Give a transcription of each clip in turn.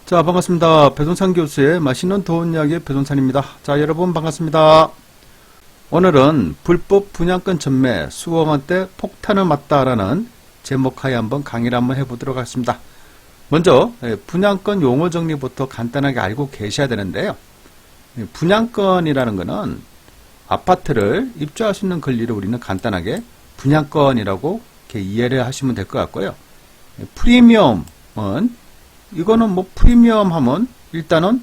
자, 반갑습니다. 배동찬 교수의 맛있는 도움 이야기의 배동찬입니다. 자, 여러분 반갑습니다. 오늘은 불법 분양권 전매 수억원대 폭탄을 맞다라는 제목하에 한번 강의를 한번 해보도록 하겠습니다. 먼저 분양권 용어 정리부터 간단하게 알고 계셔야 되는데요. 분양권이라는 것은 아파트를 입주할 수 있는 권리를 우리는 간단하게 분양권이라고 이렇게 이해를 하시면 될 것 같고요. 프리미엄은 이거는 뭐 프리미엄 하면 일단은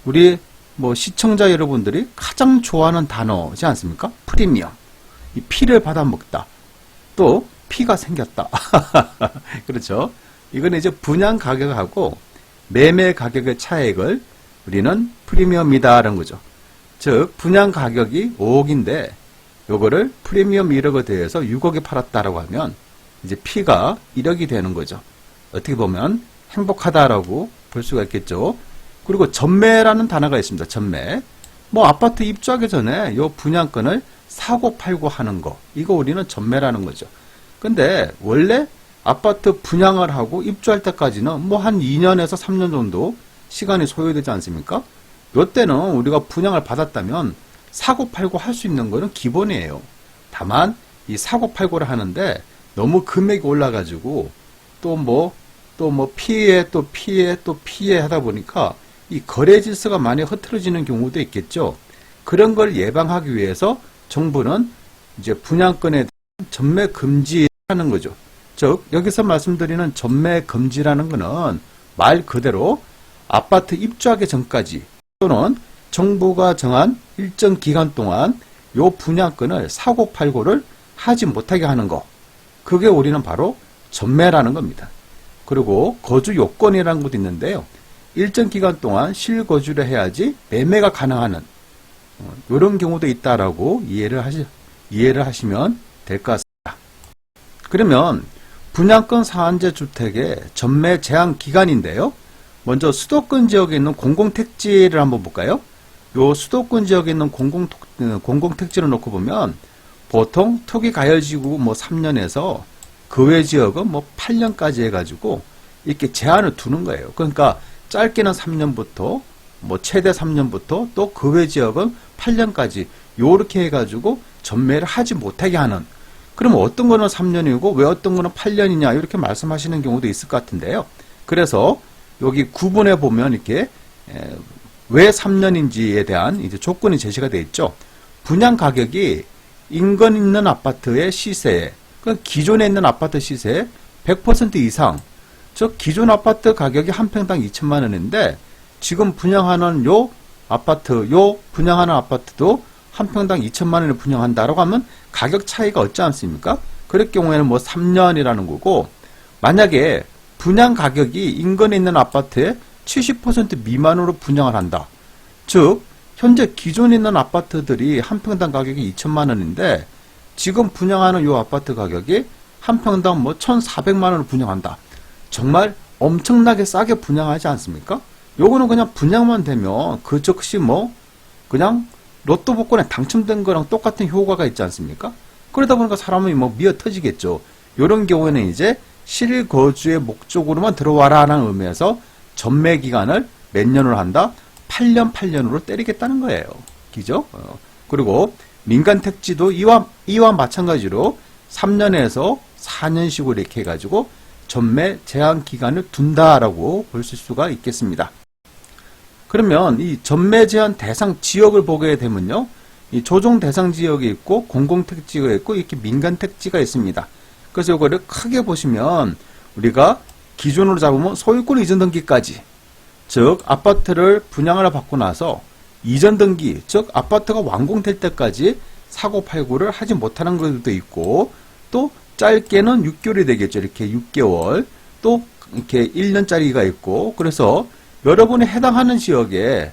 우리 뭐 시청자 여러분들이 가장 좋아하는 단어지 않습니까? 프리미엄. 이 피를 받아먹다. 또 피가 생겼다. 그렇죠. 이건 이제 분양 가격하고 매매 가격의 차액을 우리는 프리미엄이다라는 거죠. 즉 분양 가격이 5억인데 요거를 프리미엄 1억에 대해서 6억에 팔았다라고 하면 이제 피가 1억이 되는 거죠. 어떻게 보면 행복하다라고 볼 수가 있겠죠. 그리고 전매라는 단어가 있습니다. 전매. 뭐 아파트 입주하기 전에 요 분양권을 사고 팔고 하는 거. 이거 우리는 전매라는 거죠. 근데 원래 아파트 분양을 하고 입주할 때까지는 뭐 한 2년에서 3년 정도 시간이 소요되지 않습니까? 요때는 우리가 분양을 받았다면 사고 팔고 할 수 있는 거는 기본이에요. 다만 이 사고 팔고를 하는데 너무 금액이 올라가지고 또 뭐 피해 하다 보니까 이 거래 질서가 많이 흐트러지는 경우도 있겠죠. 그런 걸 예방하기 위해서 정부는 이제 분양권에 대한 전매 금지하는 거죠. 즉 여기서 말씀드리는 전매 금지라는 것은 말 그대로 아파트 입주하기 전까지 또는 정부가 정한 일정 기간 동안 요 분양권을 사고 팔고를 하지 못하게 하는 거. 그게 우리는 바로 전매라는 겁니다. 그리고 거주 요건이라는 것도 있는데요. 일정 기간 동안 실거주를 해야지 매매가 가능한 이런 경우도 있다라고 이해를 하시면 될 것 같습니다. 그러면 분양권 상한제 주택의 전매 제한 기간인데요. 먼저 수도권 지역에 있는 공공택지를 한번 볼까요? 요 수도권 지역에 있는 공공택지를 놓고 보면 보통 토기가열지구 뭐 3년에서 그 외 지역은 뭐 8년까지 해가지고 이렇게 제한을 두는 거예요. 그러니까 짧게는 3년부터 뭐 최대 3년부터 또 그 외 지역은 8년까지 요렇게 해가지고 전매를 하지 못하게 하는. 그러면 어떤 거는 3년이고 왜 어떤 거는 8년이냐 이렇게 말씀하시는 경우도 있을 것 같은데요. 그래서 여기 구분해 보면 이렇게 왜 3년인지에 대한 이제 조건이 제시가 되어 있죠. 분양 가격이 인근 있는 아파트의 시세에 기존에 있는 아파트 시세의 100% 이상, 즉 기존 아파트 가격이 한 평당 2천만 원인데 지금 분양하는 분양하는 아파트도 한 평당 2천만 원을 분양한다라고 하면 가격 차이가 없지 않습니까? 그럴 경우에는 뭐 3년이라는 거고, 만약에 분양 가격이 인근에 있는 아파트의 70% 미만으로 분양을 한다. 즉 현재 기존에 있는 아파트들이 한 평당 가격이 2천만 원인데 지금 분양하는 요 아파트 가격이 한 평당 뭐 1,400만 원을 분양한다. 정말 엄청나게 싸게 분양하지 않습니까? 요거는 그냥 분양만 되면 그 즉시 뭐 그냥 로또 복권에 당첨된 거랑 똑같은 효과가 있지 않습니까? 그러다 보니까 사람이 뭐 미어 터지겠죠. 요런 경우에는 이제 실거주의 목적으로만 들어와라라는 의미에서 전매 기간을 몇 년으로 한다? 8년으로 때리겠다는 거예요. 그죠? 그리고 민간 택지도 이와 마찬가지로 3년에서 4년씩으로 이렇게 해가지고 전매 제한 기간을 둔다라고 볼 수가 있겠습니다. 그러면 이 전매 제한 대상 지역을 보게 되면요. 이 조정 대상 지역이 있고 공공택지가 있고 이렇게 민간 택지가 있습니다. 그래서 이거를 크게 보시면 우리가 기준으로 잡으면 소유권 이전 등기까지, 즉 아파트를 분양을 받고 나서 이전 등기, 즉 아파트가 완공될 때까지 사고 팔고를 하지 못하는 것도 있고, 또 짧게는 6개월이 되겠죠. 이렇게 6개월, 또 이렇게 1년짜리가 있고, 그래서 여러분이 해당하는 지역에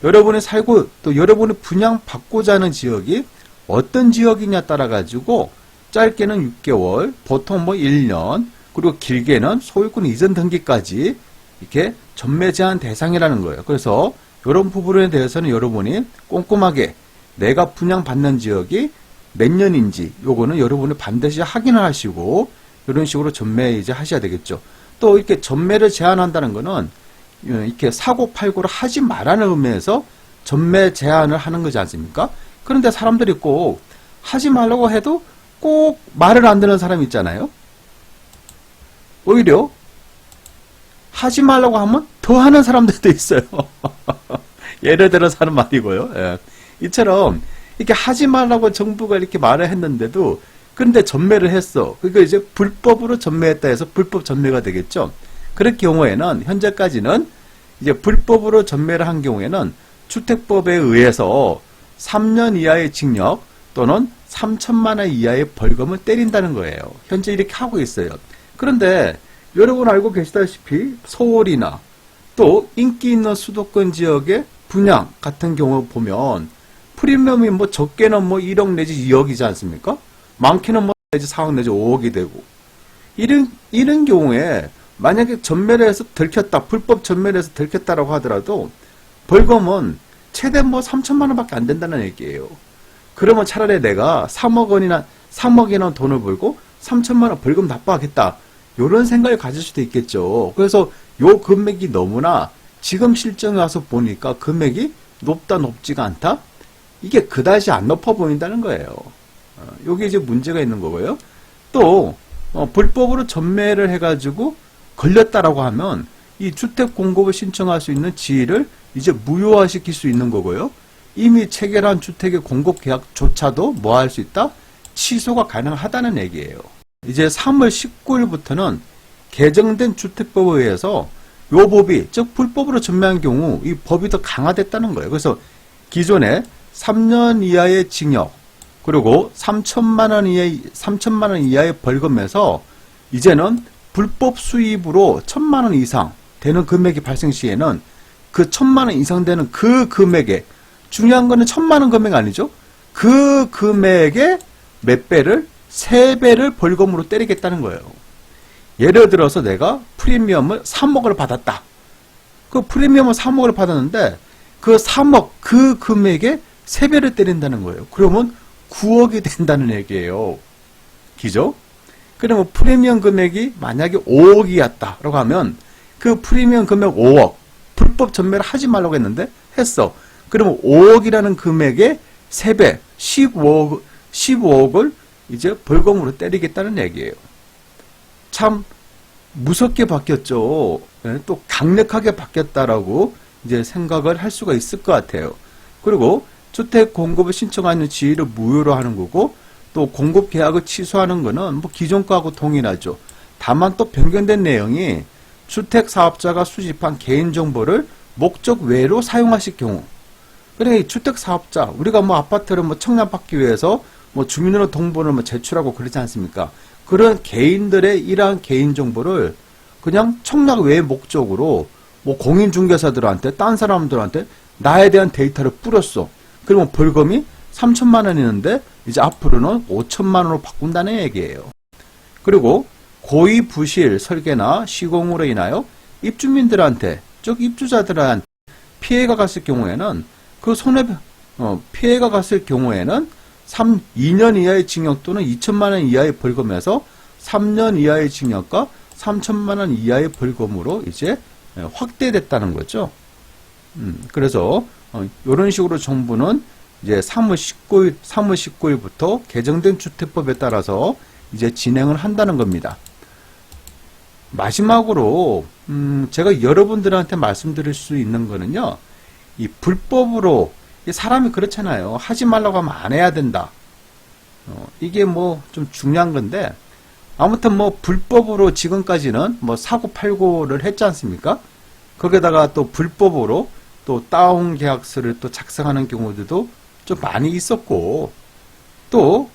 여러분이 살고 또 여러분이 분양받고자 하는 지역이 어떤 지역이냐 따라 가지고 짧게는 6개월, 보통 뭐 1년, 그리고 길게는 소유권 이전 등기까지 이렇게 전매 제한 대상이라는 거예요. 그래서 이런 부분에 대해서는 여러분이 꼼꼼하게 내가 분양받는 지역이 몇 년인지 요거는 여러분이 반드시 확인을 하시고 이런 식으로 전매 이제 하셔야 되겠죠. 또 이렇게 전매를 제한한다는 거는 이렇게 사고팔고를 하지 말라는 의미에서 전매 제한을 하는 거지 않습니까? 그런데 사람들이 꼭 하지 말라고 해도 꼭 말을 안 듣는 사람이 있잖아요. 오히려 하지 말라고 하면 더 하는 사람들도 있어요. 예를 들어서 하는 말이고요. 예. 이처럼 이렇게 하지 말라고 정부가 이렇게 말을 했는데도 그런데 전매를 했어. 그러니까 이제 불법으로 전매했다 해서 불법 전매가 되겠죠. 그럴 경우에는 현재까지는 이제 불법으로 전매를 한 경우에는 주택법에 의해서 3년 이하의 징역 또는 3천만 원 이하의 벌금을 때린다는 거예요. 현재 이렇게 하고 있어요. 그런데 여러분 알고 계시다시피 서울이나 또 인기 있는 수도권 지역의 분양 같은 경우 보면 프리미엄이 뭐 적게는 뭐 1억 내지 2억이지 않습니까? 많게는 뭐 내지 4억 내지 5억이 되고 이런 경우에 만약에 전매를 해서 들켰다, 불법 전매를 해서 들켰다라고 하더라도 벌금은 최대 뭐 3천만 원밖에 안 된다는 얘기예요. 그러면 차라리 내가 3억이나 돈을 벌고 3천만 원 벌금 납부하겠다. 이런 생각을 가질 수도 있겠죠. 그래서 요 금액이 너무나 지금 실정에 와서 보니까 금액이 높지가 않다? 이게 그다지 안 높아 보인다는 거예요. 요게 이제 문제가 있는 거고요. 또 불법으로 전매를 해가지고 걸렸다라고 하면 이 주택 공급을 신청할 수 있는 지위를 이제 무효화시킬 수 있는 거고요. 이미 체결한 주택의 공급 계약조차도 뭐 할 수 있다? 취소가 가능하다는 얘기예요. 이제 3월 19일부터는 개정된 주택법에 의해서 요 법이, 즉 불법으로 전매한 경우 이 법이 더 강화됐다는 거예요. 그래서 기존에 3년 이하의 징역 그리고 3천만 원 이하의 벌금에서 이제는 불법 수입으로 1,000만 원 이상 되는 금액이 발생 시에는 그 1,000만 원 이상 되는 그 금액에, 중요한 거는 1,000만 원 금액 아니죠? 그 금액의 몇 배를, 3배를 벌금으로 때리겠다는 거예요. 예를 들어서 내가 프리미엄을 3억을 받았다. 그 프리미엄을 3억을 받았는데 그 3억 그 금액에 3배를 때린다는 거예요. 그러면 9억이 된다는 얘기예요. 기죠? 그러면 프리미엄 금액이 만약에 5억이었다라고 하면 그 프리미엄 금액 5억, 불법 전매를 하지 말라고 했는데 했어. 그러면 5억이라는 금액의 3배, 15억을 이제 벌금으로 때리겠다는 얘기예요. 참 무섭게 바뀌었죠. 또 강력하게 바뀌었다라고 이제 생각을 할 수가 있을 것 같아요. 그리고 주택 공급을 신청하는 지위를 무효로 하는 거고, 또 공급 계약을 취소하는 거는 뭐 기존 거하고 동일하죠. 다만 또 변경된 내용이 주택 사업자가 수집한 개인 정보를 목적 외로 사용하실 경우, 그래 주택 사업자, 우리가 뭐 아파트를 뭐 청약받기 위해서 뭐 주민등록 동본을 뭐 제출하고 그러지 않습니까? 그런 개인들의 이러한 개인 정보를 그냥 청약 외의 목적으로 뭐 공인중개사들한테, 딴 사람들한테 나에 대한 데이터를 뿌렸어. 그러면 벌금이 3천만 원이는데 이제 앞으로는 5천만 원으로 바꾼다는 얘기예요. 그리고 고의 부실 설계나 시공으로 인하여 입주민들한테, 즉 입주자들한테 피해가 갔을 경우에는 그 피해가 갔을 경우에는 2년 이하의 징역 또는 2천만 원 이하의 벌금에서 3년 이하의 징역과 3천만 원 이하의 벌금으로 이제 확대됐다는 거죠. 그래서 이런 식으로 정부는 이제 3월 19일부터 개정된 주택법에 따라서 이제 진행을 한다는 겁니다. 마지막으로 제가 여러분들한테 말씀드릴 수 있는 거는요, 이 불법으로, 사람이 그렇잖아요. 하지 말라고 하면 안 해야 된다. 이게 뭐 좀 중요한 건데, 아무튼 뭐 불법으로 지금까지는 뭐 사고팔고를 했지 않습니까? 거기다가 또 불법으로 또 다운 계약서를 또 작성하는 경우들도 좀 많이 있었고, 또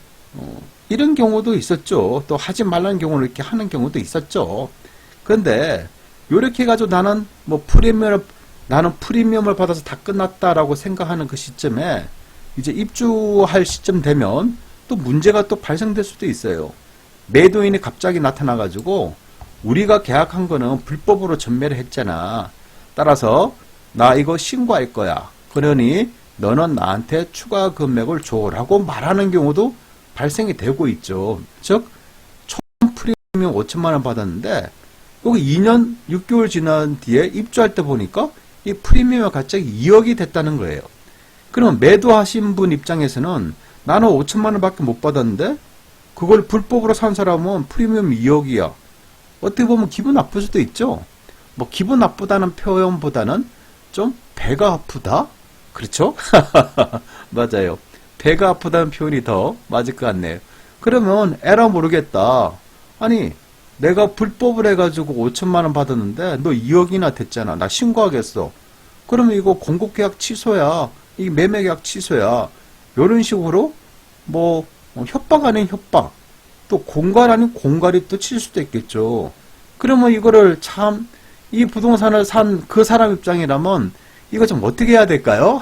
이런 경우도 있었죠. 또 하지 말라는 경우를 이렇게 하는 경우도 있었죠. 그런데 이렇게 해가지고 나는 프리미엄을 받아서 다 끝났다라고 생각하는 그 시점에 이제 입주할 시점 되면 또 문제가 또 발생될 수도 있어요. 매도인이 갑자기 나타나가지고 우리가 계약한 거는 불법으로 전매를 했잖아. 따라서 나 이거 신고할 거야. 그러니 너는 나한테 추가 금액을 줘라고 말하는 경우도 발생이 되고 있죠. 즉 총 프리미엄 5천만 원 받았는데 여기 2년 6개월 지난 뒤에 입주할 때 보니까 이 프리미엄이 갑자기 2억이 됐다는 거예요. 그러면 매도하신 분 입장에서는 나는 5천만 원밖에 못 받았는데 그걸 불법으로 산 사람은 프리미엄 2억이야. 어떻게 보면 기분 나쁠 수도 있죠. 뭐 기분 나쁘다는 표현보다는 좀 배가 아프다? 그렇죠? 맞아요. 배가 아프다는 표현이 더 맞을 것 같네요. 그러면 에라 모르겠다. 아니 내가 불법을 해가지고 5천만 원 받았는데 너 2억이나 됐잖아. 나 신고하겠어. 그러면 이거 공급계약 취소야. 이 매매계약 취소야. 이런 식으로 뭐 협박 아닌 협박, 또 공갈 아닌 공갈이 또 칠 수도 있겠죠. 그러면 이거를 참 이 부동산을 산 그 사람 입장이라면 이거 좀 어떻게 해야 될까요?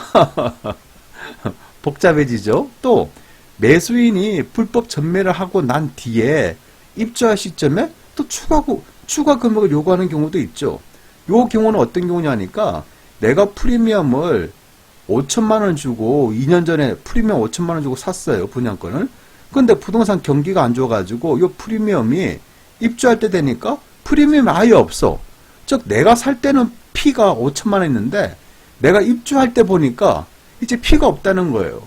복잡해지죠. 또 매수인이 불법 전매를 하고 난 뒤에 입주할 시점에 또 추가 금액을 요구하는 경우도 있죠. 요 경우는 어떤 경우냐니까 내가 프리미엄을 5천만 원 주고 2년 전에 프리미엄 5천만 원 주고 샀어요. 분양권을. 근데 부동산 경기가 안 좋아가지고 요 프리미엄이 입주할 때 되니까 프리미엄이 아예 없어. 즉 내가 살 때는 피가 5천만 원 있는데 내가 입주할 때 보니까 이제 피가 없다는 거예요.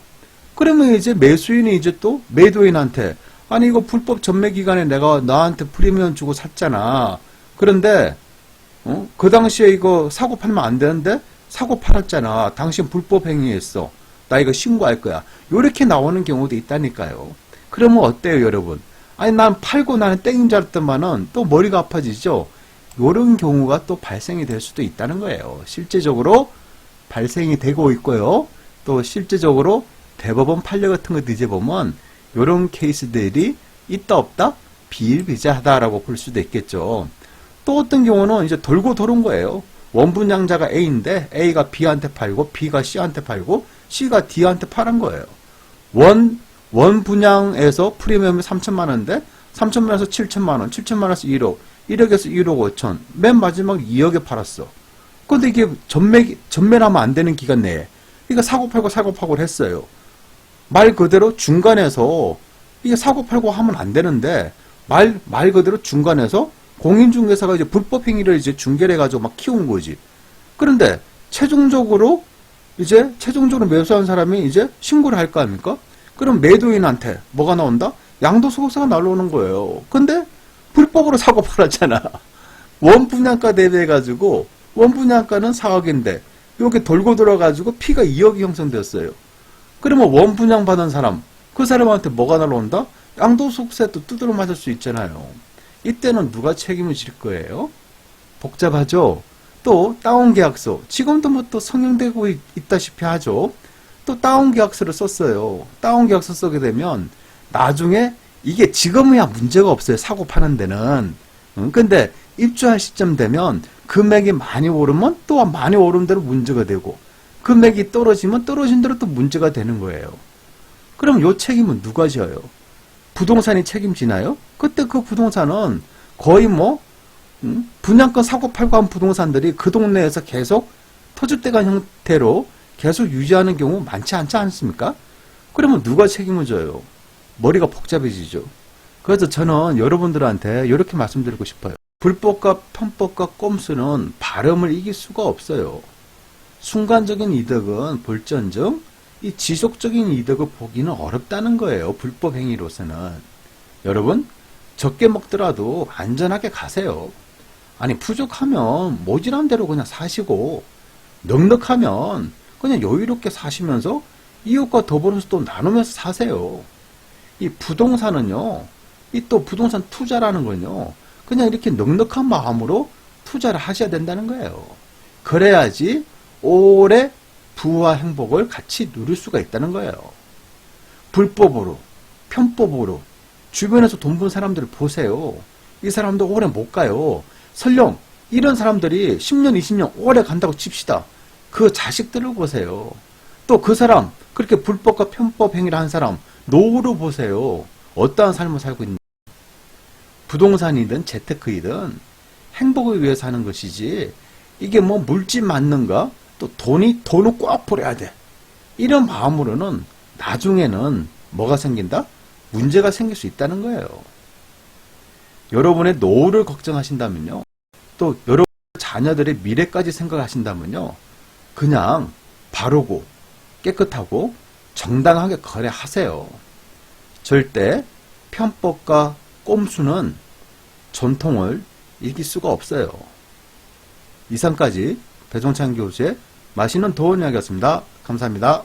그러면 이제 매수인이 이제 또 매도인한테 아니 이거 불법 전매 기간에 내가 나한테 프리미엄 주고 샀잖아. 그런데 그 당시에 이거 사고 팔면 안 되는데 사고 팔았잖아. 당신 불법 행위했어. 나 이거 신고할 거야. 요렇게 나오는 경우도 있다니까요. 그러면 어때요, 여러분? 아니 난 팔고 나는 땡인 줄 알았더만은 또 머리가 아파지죠. 요런 경우가 또 발생이 될 수도 있다는 거예요. 실제적으로 발생이 되고 있고요. 또 실제적으로 대법원 판례 같은 거 뒤져보면 요런 케이스들이 있다 없다? 비일비재하다라고 볼 수도 있겠죠. 또 어떤 경우는 이제 돌고 도는 거예요. 원분양자가 A인데 A가 B한테 팔고 B가 C한테 팔고 C가 D한테 팔은 거예요. 원 분양에서 프리미엄이 3천만 원인데 3천만 원에서 7천만 원, 7천만 원에서 1억, 1억에서 1억 5천, 맨 마지막 2억에 팔았어. 근데 이게 전매하면 안 되는 기간 내에 이거 사고 팔고를 했어요. 말 그대로 중간에서 이게 사고 팔고 하면 안 되는데 말 그대로 중간에서 공인중개사가 이제 불법 행위를 이제 중개를 해가지고 막 키운 거지. 그런데 최종적으로 매수한 사람이 이제 신고를 할 거 아닙니까? 그럼 매도인한테 뭐가 나온다? 양도소득세가 날라오는 거예요. 근데 불법으로 사고 팔았잖아. 원분양가 대비해가지고 원분양가는 4억인데 여기 돌고 돌아가지고 피가 2억이 형성됐어요. 그러면 원분양 받은 사람, 그 사람한테 뭐가 날라온다? 양도소득세도 두드러 맞을 수 있잖아요. 이때는 누가 책임을 질 거예요? 복잡하죠? 또 다운계약서, 지금도 뭐 또 성행되고 있다시피 하죠. 또 다운계약서를 썼어요. 다운계약서 쓰게 되면 나중에 이게 지금이야 문제가 없어요. 사고 파는 데는. 근데 입주할 시점 되면 금액이 많이 오르면 또 많이 오른 대로 문제가 되고 금액이 떨어지면 떨어진 대로 또 문제가 되는 거예요. 그럼 요 책임은 누가 져요? 부동산이 책임지나요? 그때 그 부동산은 거의 뭐 분양권 사고 팔고 한 부동산들이 그 동네에서 계속 터줏대감 형태로 계속 유지하는 경우 많지 않지 않습니까? 그러면 누가 책임을 져요? 머리가 복잡해지죠. 그래서 저는 여러분들한테 이렇게 말씀드리고 싶어요. 불법과 편법과 꼼수는 발음을 이길 수가 없어요. 순간적인 이득은 볼지언정 이 지속적인 이득을 보기는 어렵다는 거예요. 불법 행위로서는. 여러분 적게 먹더라도 안전하게 가세요. 아니 부족하면 모질한 대로 그냥 사시고 넉넉하면 그냥 여유롭게 사시면서 이웃과 더불어서 또 나누면서 사세요. 이 부동산은요, 이 또 부동산 투자라는 건요, 그냥 이렇게 넉넉한 마음으로 투자를 하셔야 된다는 거예요. 그래야지 오래 부와 행복을 같이 누릴 수가 있다는 거예요. 불법으로, 편법으로 주변에서 돈 번 사람들을 보세요. 이 사람도 오래 못 가요. 설령 이런 사람들이 10년, 20년 오래 간다고 칩시다. 그 자식들을 보세요. 또 그 사람, 그렇게 불법과 편법 행위를 한 사람, 노후를 보세요. 어떠한 삶을 살고 있는지. 부동산이든 재테크이든 행복을 위해서 하는 것이지, 이게 뭐 물질 맞는가? 또 돈을 꼭 벌어야 돼. 이런 마음으로는 나중에는 뭐가 생긴다? 문제가 생길 수 있다는 거예요. 여러분의 노후를 걱정하신다면요, 또 여러분 자녀들의 미래까지 생각하신다면요. 그냥 바르고 깨끗하고 정당하게 거래하세요. 절대 편법과 꼼수는 전통을 이길 수가 없어요. 이상까지 배종찬 교수의 맛있는 도원 이야기였습니다. 감사합니다.